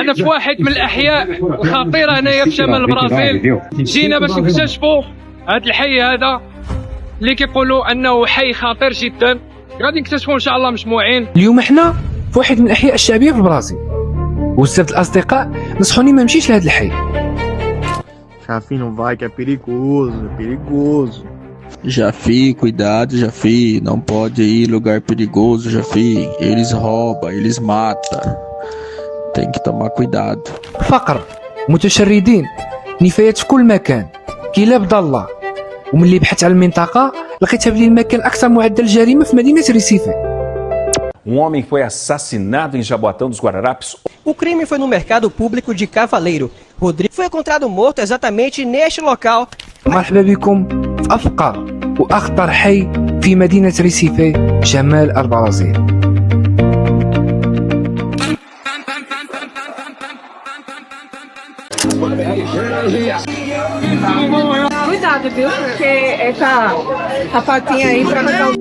انا في واحد من الاحياء الخطيره هنايا في شمال البرازيل. جينا باش نكتشفوا هذا الحي هذا اللي كيقولوا انه حي خطير جدا. غادي نكتشفوا ان شاء الله مجموعين. اليوم احنا في واحد من الاحياء الشعبيه في البرازيل، وبزاف الاصدقاء نصحوني ما نمشيش لهذا الحي. Rafi, não vai que é perigoso, é perigoso. Jafi, cuidado, Jafi. Não pode ir em lugar perigoso, Jafi. Eles roubam, eles matam. Tem que tomar cuidado. فقر، متشردين، نفايات في كل مكان، كلاب ضالة. وملي بحثت على المنطقة لقيتها بلي المكان أكثر معدل جريمة في مدينة ريسيفي. Homem foi assassinado em Jaboatão dos Guararapes. O crime foi no mercado público de Cavaleiro. Rodrigo foi encontrado morto exatamente neste local. مرحبا بكم في أفقر وأخطر حي في مدينة ريسيفي شمال البرازيل. Cuidado, viu? Porque essa patinha aí pra matar o...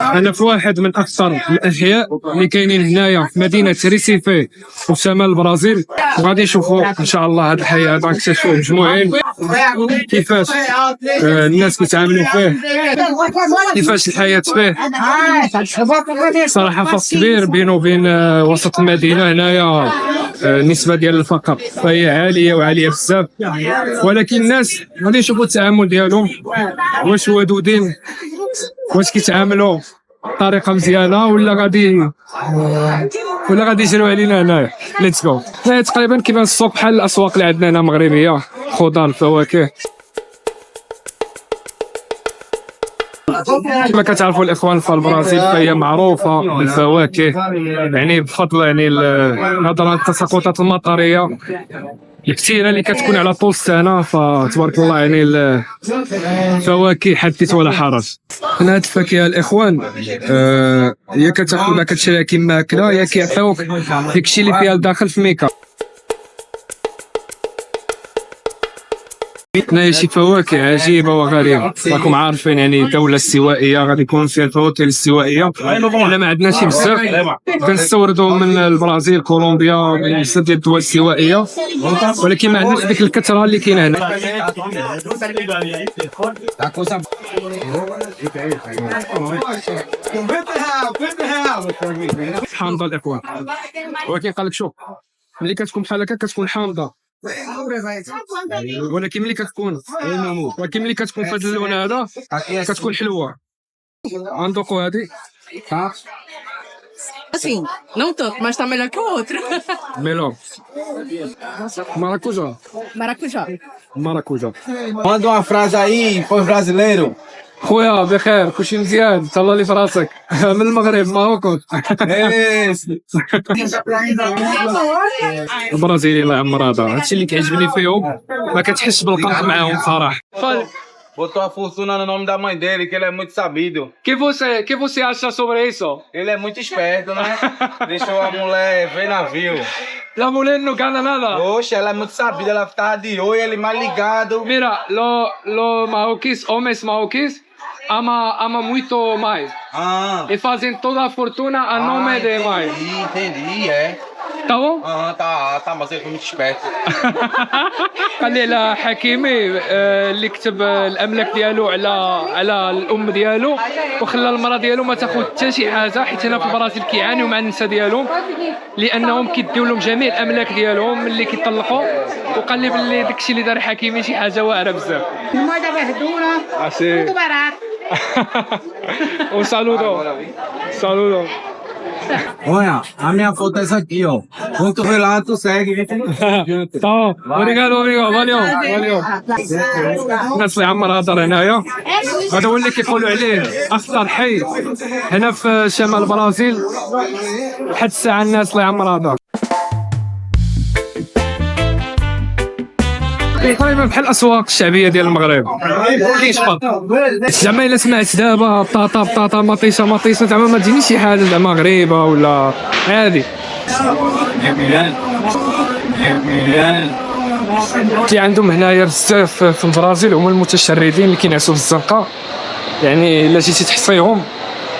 انا في واحد من اكثر الاحياء اللي كاينين هنايا في مدينه ريسيفي وفي شمال البرازيل، وغادي نشوفوا ان شاء الله هذا الحي هذا نكتشفوه مجموعين كيفاش الناس كيتعاملوا فيه، كيفاش الحياه فيه. صراحه فرق كبير بينه وبين وسط المدينه. هنايا النسبه ديال الفقر فهي عاليه وعاليه بزاف، ولكن الناس غادي نشوفوا التعامل ديالهم، واش ودودين، واش كيتعاملوا بطريقه مزيانه ولا غادي يجريو علينا هنايا. ليتس جو. هنايا تقريبا كيبان السوق بحال الاسواق اللي عندنا هنا مغربيه، خضار فواكه. كما كتعرفوا الاخوان في البرازيل فهي معروفه بالفواكه، يعني بفضل يعني نظرا للتساقطات المطريه الكثيره اللي كتكون على طول السنه، فتبارك الله يعني الفواكه حدث ولا حرج. هنا هاد الفاكهه الاخوان يا كتاخذها كتشريها كما هكذا، يا كيعطيوك داكشي اللي فيها لداخل في ميكا. هنايا شي فواكه عجيبه وغريبه، راكم عارفين يعني الدوله استوائيه غادي يكون فيها الفواكه الاستوائيه. حنا ما عندناش بزاف، كنستوردوا من البرازيل، كولومبيا، بزاف ديال الدول الاستوائيه، ولكن ما عندناش ديك الكثره اللي كاينه هنا. حامضه الاخوان، ولكن قال لك شوف ملي كتكون بحال هكا كتكون حامضه، ولكن ملي كتكون في هذا اللون هذا كتكون حلوه. غندوقوا هذه. Assim, não tanto, mas tá melhor que o outro. ميلون maracujá. Manda uma frase aí, povo brasileiro. خويا بخير، كلشي مزيان، تهلا لي في راسك. من المغرب ماروكو. البرازيلي الله يعمر هادشي اللي كيعجبني فيهم، ما كتحسش بالقلق معاهم صراحه. Botou a fortuna no nome da mãe dele, que ele é muito sabido. Que você acha sobre isso? Ele é muito esperto, né? Deixou a mulher ver navio. La mulher não ganha nada. Oxe, ela é muito sabida, ela tava de olho, ele mais ligado. Mira, homens marroquinos ama muito mais. Ah, E fazem toda a fortuna a nome de mais. entendi, é. Tá bom? Tá, mas ele foi muito esperto. قال لي على حكيمي اللي كتب الاملاك ديالو على الام ديالو، وخلى المراه ديالو ما تاخذ حتى شي حاجه، حيت هنا في البرازيل كيعانيو مع النساء ديالهم لانهم كيديو لهم جميع الاملاك ديالهم ملي كيطلقوا. وقال لي باللي داكشي اللي دار حكيمي شي حاجه واعره بزاف. Moeda verdura, tudo barato. Un saludo. Olha, a minha foto é essa aqui, ó. Quando tu vê lá, tu segue. Tá, obrigado, valeu. الناس اللي عمرها دار هنايا، هذا هو اللي كيقولوا عليه اخطر حي هنا في شمال البرازيل. لحد الساعه الناس اللي عمرها دار تقريبا بحال الاسواق الشعبيه ديال المغرب. كاينش فرق زعما الا سمعت دابا بطاطا مطيشه زعما ما تجينيش شي حاجه زعما غريبه ولا عادي. اللي عندهم هنايا بزاف في البرازيل هما المتشردين اللي كينعسوا في الزنقه، يعني الا جيتي تحصيهم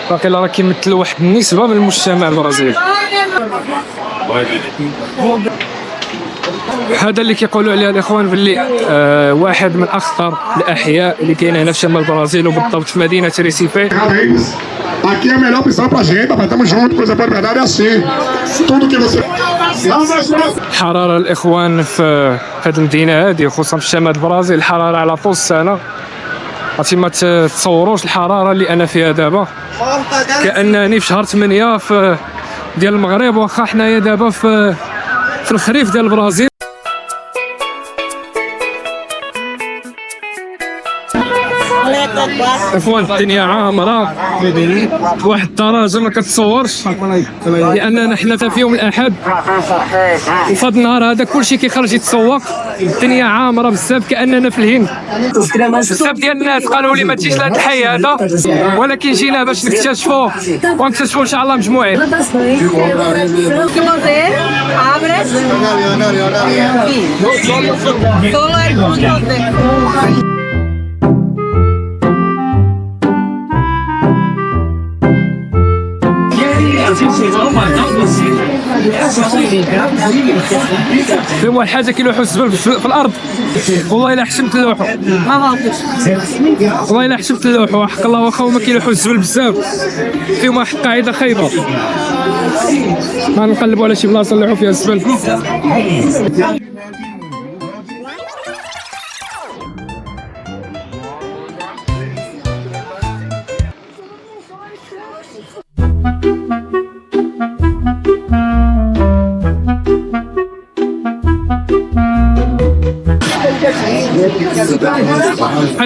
باقي راه كيمثل واحد النسبه من المجتمع البرازيلي. هذا اللي كيقولوا عليه الاخوان باللي واحد من اخطر الاحياء اللي كاينه هنا في شمال البرازيل وبالضبط في مدينه ريسيفي. Aqui é a melhor opção pra gente, papai. Tamo junto, coisa boa de verdade é assim. Tudo que você. الحراره الاخوان في هذه المدينه هذه خصوصا في شمال البرازيل الحراره على طول السنه. عرفتي ما تتصوروش الحراره اللي انا فيها دابا، كانني في شهر 8 في ديال المغرب، واخا حنايا دابا في الخريف ديال البرازيل. اخوان الدنيا عامره بواحد الدرجه ما كتصورش، لاننا حنا في يوم الاحد وفي هذا النهار هذا كلشي كيخرج يتسوق. الدنيا عامره بزاف كاننا في الهند. بزاف ديال الناس قالوا لي ما تجيش لهذا الحي هذا، ولكن جينا باش نكتشفوه ونكتشفوا ان شاء الله مجموعين. فين واحد حاجه كيلوحوا الزبل في الارض، والله الا حشمت اللوحو، والله الا حشمت اللوحو حق الله، واخا هما كيلوحوا الزبل بزاف. فيهم واحد القاعده خايبه، ما نقلبوا على شي بلاصه نلوحوا فيها الزبل.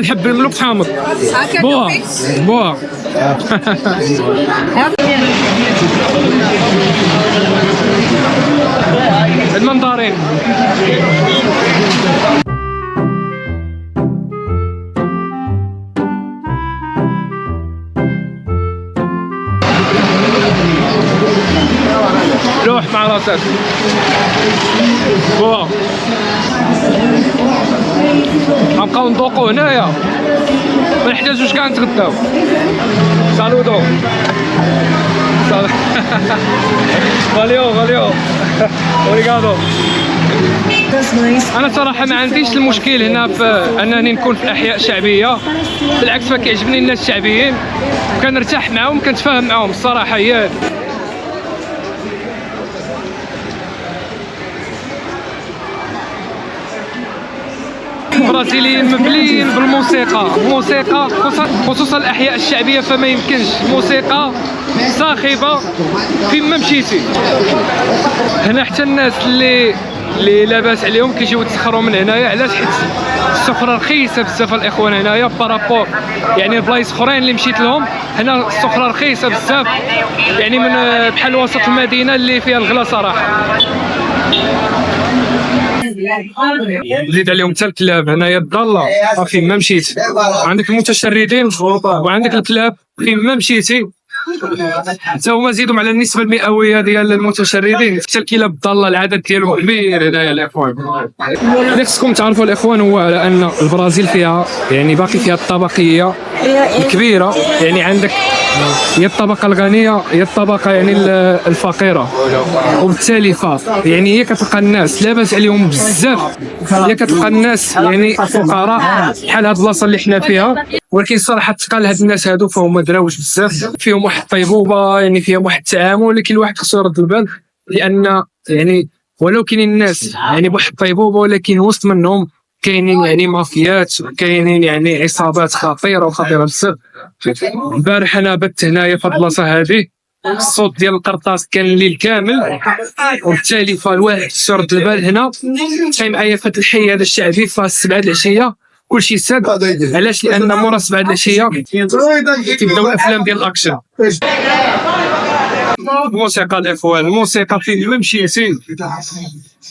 نحب الملوك حامض. بوا بوا المنظارين. لوح مع راسك. بوا غنبقاو نذوقو هنايا، ما نحتاجوش كاع نتغداو. سالودو فاليو اوريغادو. انا صراحه ما عنديش المشكل هنا في انني نكون في الاحياء الشعبيه، بالعكس فكيعجبني الناس الشعبيين وكنرتاح معاهم كنتفاهم معاهم الصراحه. هي البرازيليين مبليين بالموسيقى، خصوصا الاحياء الشعبيه، فما يمكنش موسيقى صاخبه فين ما مشيتي. هنا حتى الناس اللي لاباس عليهم كيجيو يتسخروا من هنايا. علاش؟ حيت السخره رخيصه بزاف الاخوان هنايا بارابور يعني البلايص اخرين اللي مشيت لهم. هنا السخره رخيصه بزاف، يعني من بحال وسط المدينه اللي فيها الغلا صراحه. زيد عليهم حتى الكلاب هنايا الضاله فين ما مشيت، عندك المتشردين وعندك الكلاب فين ما مشيتي حتى هما زيدوا على النسبه المئويه ديال المتشردين. حتى الكلاب الضاله العدد ديالهم كبير هنايا الاخوان. اللي خصكم تعرفوا الاخوان هو على ان البرازيل فيها يعني باقي فيها الطبقيه الكبيره، يعني عندك هي الطبقه الغنيه هي الطبقه يعني الفقيره، وبالتالي يعني هي كتلقى الناس لاباس عليهم بزاف، هي كتلقى الناس يعني فقراء بحال هاد البلاصه اللي حنا فيها. ولكن الصراحه تلقى هاد الناس هادو فهم دراوش بزاف، فيهم واحد الطيبوبه، يعني فيهم واحد التعامل. ولكن الواحد خصو يرد البال، لان يعني ولو كاينين الناس يعني بواحد الطيبوبه، ولكن وسط منهم كاينين يعني مافيات، كاينين يعني عصابات خطيره بزاف. البارح انا بت هنايا في البلاصه هذه، الصوت ديال القرطاس كان الليل كامل، وبالتالي فالواحد شرد البال هنا كاين معايا في هذا الحي هذا الشعبي في 7 العشيه كلشي ساد. علاش؟ لان مورا 7 العشيه كيبداو الافلام ديال الاكشن. الموسيقى الاخوان، الموسيقى فين ما مشيتي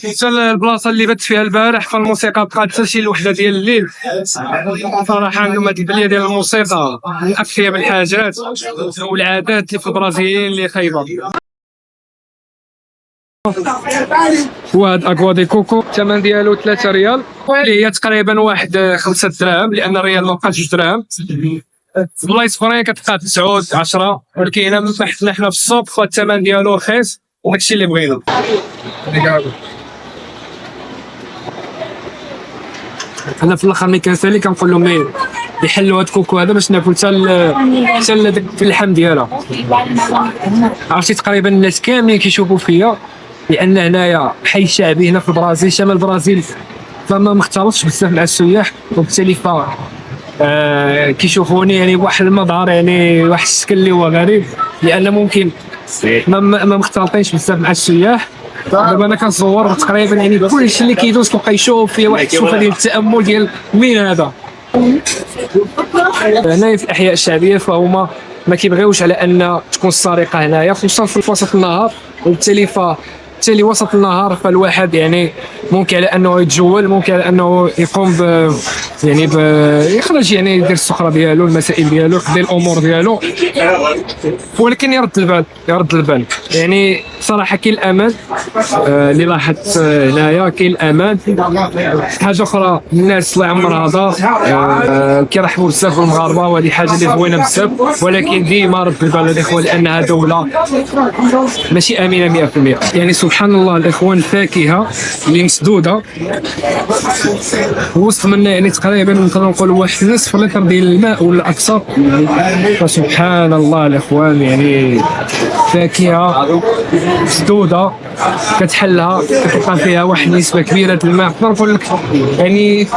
حتى البلاصه اللي بات فيها البارح فالموسيقى بقات حتى شي الوحده ديال الليل. صراحه عندهم هذه البليه ديال الموسيقى من اكثر الحاجات والعادات اللي في البرازيليين اللي خايبه. وهاد اكوا دي كوكو الثمن ديالو 3 ريال، اللي هي تقريبا واحد 5 دراهم، لان الريال ما بقاش 2 دراهم. بلايص اخرين كتلقاه 9 10، ولكن هنا من بحثنا حنا في السوق فالثمن ديالو رخيص وداكشي اللي بغينا. انا في الاخر ملي كنسالي كنقول لهم يحلوا هاد الكوكو هذا باش ناكل حتى داك اللحم ديالها. عرفتي تقريبا الناس كاملين كيشوفوا فيا لان هنايا حي شعبي هنا في البرازيل، شمال البرازيل، فما مختلطش بزاف مع السياح، وبالتالي كيشوفوني يعني بواحد المظهر، يعني واحد الشكل اللي هو غريب، لان ممكن ما مختلطينش بزاف مع السياح. دابا انا كنصور تقريبا يعني كلشي اللي كيدوز كيبقى يشوف فيه واحد الشوفه ديال التامل ديال مين هذا. هنايا في الاحياء الشعبيه فهما ما كيبغيوش على ان تكون السرقه هنايا، خصوصا في وسط النهار، وبالتالي وسط النهار فالواحد يعني ممكن على انه يتجول، ممكن على انه يقوم يخرج يعني يدير السخره ديالو، المسائل ديالو، يقضي الامور ديالو، ولكن يرد البال. يعني صراحه كاين الامان اللي لاحظت هنايا، كاين الامان. حاجه اخرى الناس الله يعمر هذا كيرحبوا بزاف بالمغاربه، وهذه حاجه اللي زوينه بزاف، ولكن ديما رد البال الاخوان لانها دوله ماشي امنه 100%. يعني سبحان الله الاخوان، الفاكهه اللي مسدوده وسط منها يعني تقريبا نقدر نقولوا واحد نصف لتر ديال الماء ولا اكثر، فسبحان الله الاخوان يعني فاكهه مسدوده كتحلها كتلقى فيها واحد النسبه كبيره ديال الماء، نقدر نقول لك يعني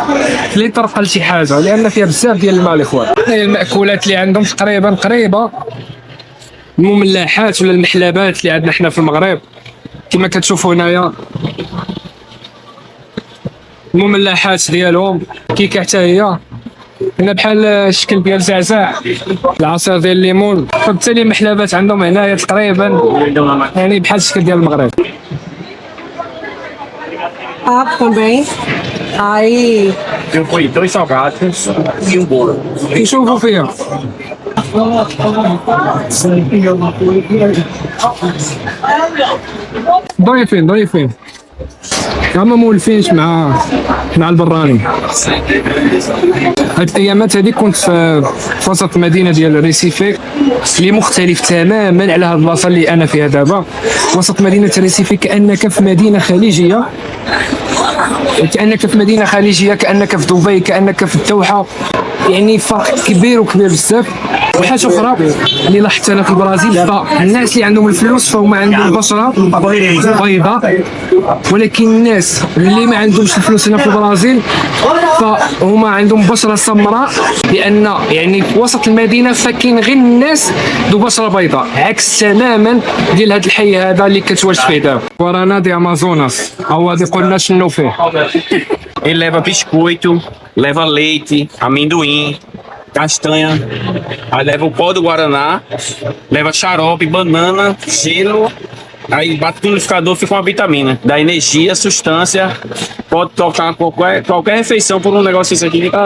لتر قل شي حاجه، لان فيها بزاف ديال الماء الاخوان. هي المأكولات اللي عندهم تقريبا قريبه المملحات ولا المحلبات اللي عندنا حنا في المغرب، كما كتشوفوا هنايا المملحات ديالهم كيكه حتى هي هنا بحال الشكل ديال زعزع، العصير ديال الليمون، فبالتالي المحلبات عندهم هنايا تقريبا يعني بحال الشكل ديال المغرب. também. Aí. Foi 2 salgados e bolo. كيشوفوا فيها ضيفين ما مولفينش مع البراني. هاد الايامات هذه كنت في وسط المدينه ديال ريسيفي اللي مختلف تماما على هاد البلاصه اللي انا فيها دابا. وسط مدينه ريسيفي كانك في مدينه خليجيه، كانك في دبي، كانك في الدوحه، يعني فرق كبير بزاف. وحاجه اخرى اللي لاحظت انا في البرازيل، فالناس اللي عندهم الفلوس فهم عندهم بشره بيضاء، ولكن الناس اللي ما عندهمش الفلوس هنا في البرازيل فهما عندهم بشره سمراء، لان يعني في وسط المدينه فكاين غير الناس ذو بشره بيضاء، عكس تماما ديال هذا الحي هذا اللي كتواجد فيه دابا. ورانا دي امازوناس، هو غادي قلنا شنو فيه. Ele leva biscoito, leva leite, amendoim, castanha, aí leva o pó do Guaraná, leva xarope, banana, gelo, aí bate no liquidificador, fica uma vitamina, dá energia, sustância, pode tocar qualquer refeição por um negócio desse aqui, fica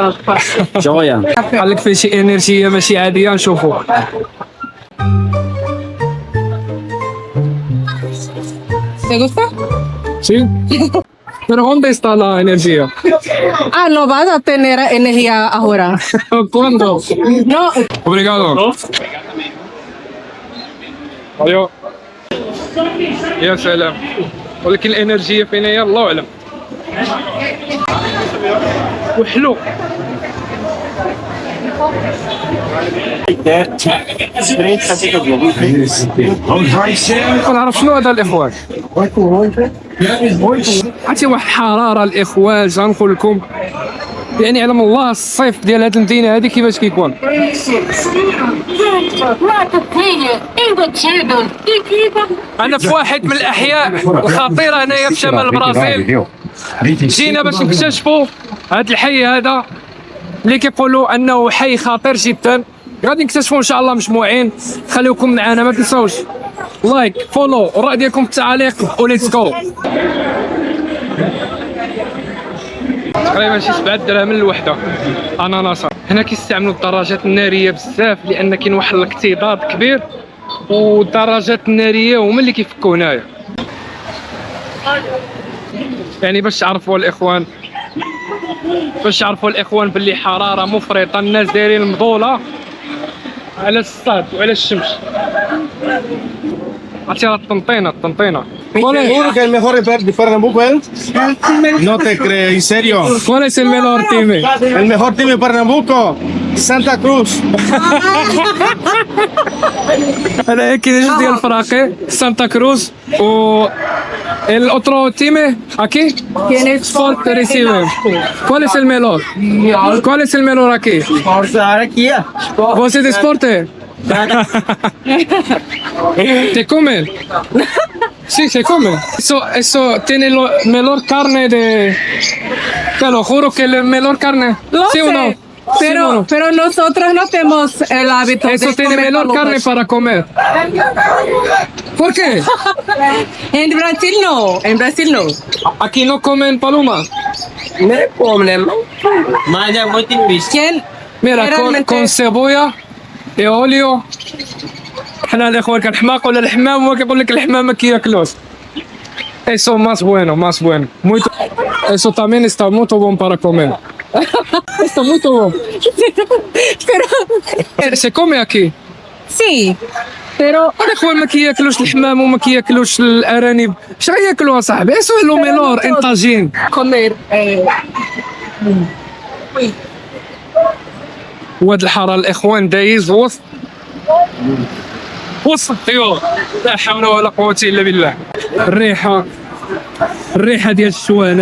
joia. قال لك فيه شي انرجيه ماشي عاديه، نشوفوا. Você gostou? Sí. Pero ¿dónde está la energía? No vas a tener energía ahora. ¿Cuándo? No. Obrigado. Adiós. يا سلام، ولكن الانرجيه فين هي الله اعلم. وحلو. ما نعرف شنو هذا الاخوان. عرفتي واحد الحراره الاخوان، غنقول لكم يعني علم الله الصيف ديال هذه المدينه هذه كيفاش كيكون. انا في واحد من الاحياء الخطيره هنايا في شمال البرازيل، جينا باش نكتشفوا هذا الحي هذا اللي كيقولوا انه حي خطير جدا. غادي نكتشفوا ان شاء الله مجموعين. خليكم معنا، ما تنساوش لايك فولو والراي ديالكم في التعاليق وليتس جو. تقريبا شي 7 دراهم الوحده اناناس. هنا كيستعملوا الدراجات الناريه بزاف لان كاين واحد الاكتظاظ كبير، والدراجات الناريه هما اللي كيفكوا هنايا. يعني باش تعرفوا الاخوان باللي حراره مفرطه، الناس دايرين المظوله على الصاد وعلى الشمس. عرفتي راه الطنطينه. Seguro que el mejor de Pernambuco es. No te crees, en serio. ¿Cuál es el mejor time? El mejor team de Pernambuco, Santa Cruz. هذا كاين جوج ديال الفراقي سانتا كروز و الاوترو تيمي اكي Tiene Sport Recife. ¿Cuál es el mejor? ¿Cuál es el mejor aquí? ¿Vos es de deporte? ¿Te comen? Sí, se come. Eso tiene la mejor carne de... Te lo juro que la mejor carne. Lo ¿Sí o sé, no? pero nosotros no tenemos el hábito Eso de tiene comer mejor palomas. carne para comer. ¿Por qué? En Brasil no. Aquí no comen paloma. ¿Quién? Mira, Realmente- con cebolla y óleo. احنا الاخوان كنحماق ولا الحمام هو كيقول لك الحمام ما كياكلوش. Eso más bueno. Muito. Eso también está muy bon para comer. Está muy bon. pero Se come aquí. sí, pero الاخوان ما كياكلوش الحمام وما كياكلوش الارانب. اش غياكلوا صاحبي؟ eso es lo mejor en طاجين. comer واد الحاره الاخوان دايز وسط الطيور. لا حول ولا قوه الا بالله. الريحه ديال الشوا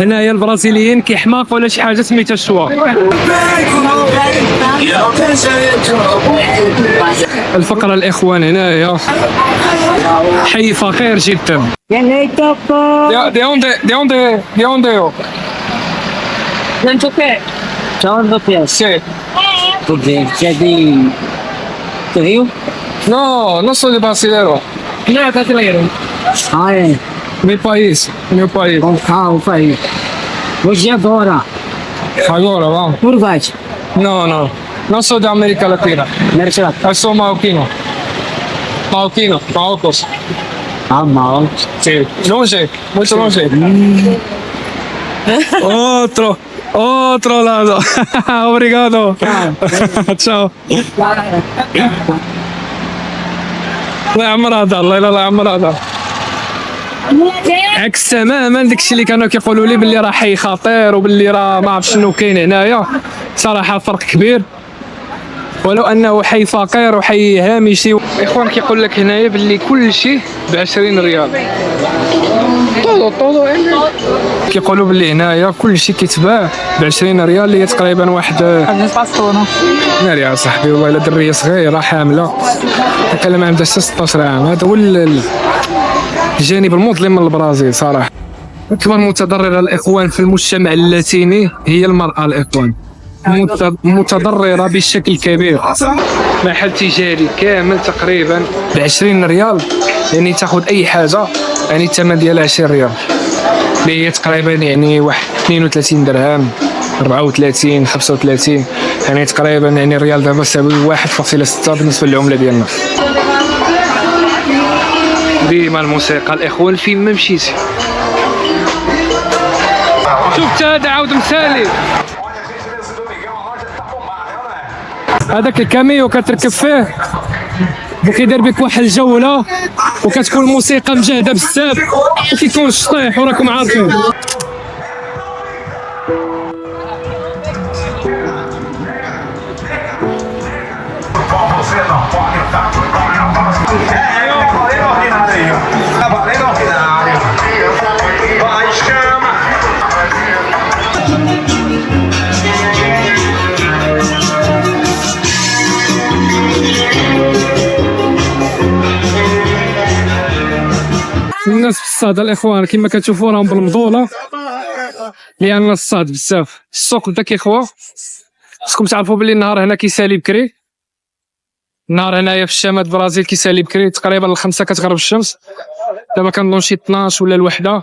هنايا البرازيليين كيحماق ولا شي حاجه سميتها الشوا. الفقره الاخوان هنايا حي فقير جدا. دي اونde Sí. No soy de brasileiro. no es brasileiro. Meu país. Hoje agora, Agora, vamos. Uruguai, Não sou da América Latina. América Eu sou marroquino. Marrocos. mal. Sim. Longe, muito longe. Outro lado. Obrigado. Tchau. الله يعمر هذا الله يعمر هذا. عكس تماما داكشي اللي كانوا كيقولوا لي باللي راه حي خطير وباللي راه ما عرف شنو كاين هنايا. صراحه فرق كبير ولو انه حي فقير وحي هامشي. اخوان كيقول لك هنايا باللي كل شيء ب20 ريال. طولو كيقولوا باللي هنايا كل شيء كيتباع ب20 ريال اللي هي تقريبا واحد ناري يا صاحبي. والله الا دريه صغيره حامله تقريبا ما عندهاش 16 عام. هذا هو الجانب المظلم من البرازيل صراحه. اكبر متضرره الاخوان في المجتمع اللاتيني هي المراه الاخوان. متضرره بشكل كبير. محل تجاري كامل تقريبا ب20 ريال. يعني تاخذ اي حاجه يعني الثمن ديالها 20 ريال اللي هي تقريبا يعني واحد 32 درهم 34 35 يعني تقريبا يعني الريال دابا يساوي 1.6 بالنسبه للعمله ديالنا. ديما الموسيقى الاخوان فين ما مشيتي. شفت هذا عاود مسالي. هذاك الكاميو كتركب فيه وكيدير بك واحد الجوله وكتكون الموسيقى مجهده بزاف وكيكون الشطيح وراكم عارفين. الناس في الصاد الاخوان كما كتشوفوا راهم بالمضوله لان الصاد بزاف. السوق بدا كيخوى. خصكم تعرفوا بلي النهار هنا كيسالي بكري. النهار هنايا في الشمال البرازيل كيسالي بكري تقريبا ل5 كتغرب الشمس. دابا كنظن شي 12 ولا الوحده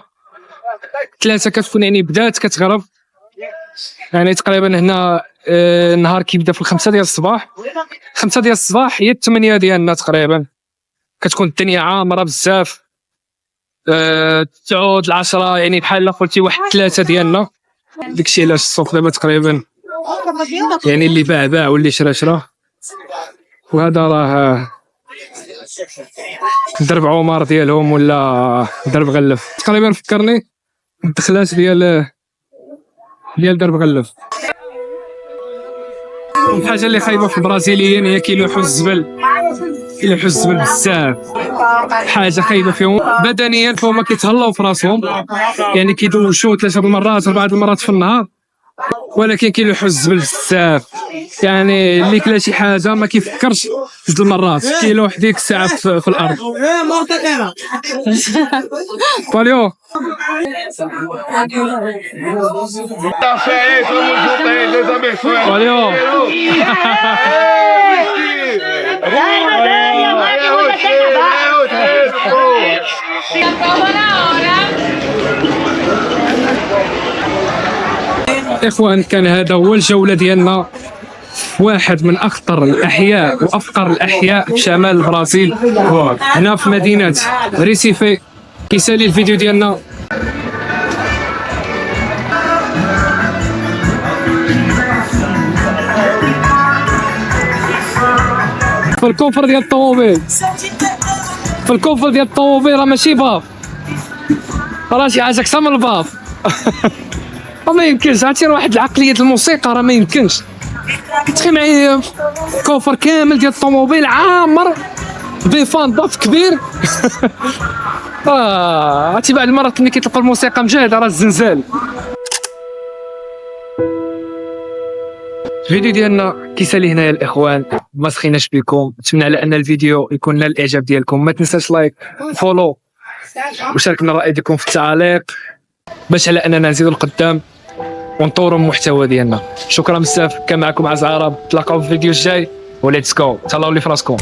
3 كتكون يعني بدات كتغرب. يعني تقريبا هنا النهار كيبدا في 5 ديال الصباح. 5 ديال الصباح هي 8 ديالنا تقريبا. كتكون الدنيا عامره بزاف. تعود 10 يعني بحال قلتي واحد 3 ديالنا. داكشي علاش السوق دابا تقريبا يعني اللي باع واللي شرا وهذا راه درب عمر ديالهم ولا درب غلف. تقريبا فكرني الدخلات ديال درب غلف. الحاجه اللي خايبه في البرازيليين هي كيلوحوا الزبل بزاف. حاجه خايبه فيهم بدنيا، فهما كيتهلاو في راسهم، يعني كيدوشوا 3 المرات 4 المرات في النهار، ولكن كيلوحوا الزبل بزاف. يعني اللي كلا شي حاجه ما كيفكرش 2 المرات، كيلوح ديك الساعه في الارض. فاليو فاليو إخوان، كان هذا هو الجولة ديالنا في واحد من أخطر الأحياء وأفقر الأحياء في شمال البرازيل، هنا في مدينة ريسيفي. كيسالي الفيديو ديالنا في الكوفر ديال الطوموبيل. في الكوفر ديال الطوموبيل راه ماشي باف، راه شي حاجة أكثر من الباف. ما يمكنش، عرفتي واحد العقلية الموسيقى راه ما يمكنش. تخيل معايا كوفر كامل ديال الطوموبيل عامر بفان باف كبير. عرفتي بعض المرات ملي كيطلقوا الموسيقى مجاهدة راه الزنزال. الفيديو ديالنا كيسالي هنايا الاخوان، ما سخيناش بكم. نتمنى على ان الفيديو يكون نال الاعجاب ديالكم. ما تنساش لايك فولو وشاركنا الراي ديالكم في التعاليق باش على اننا نزيدوا القدام ونطوروا المحتوى ديالنا. شكرا بزاف، كان معكم عز عرب. تلاقاو في الفيديو الجاي وليتس جو. تهلاو لي فراسكم.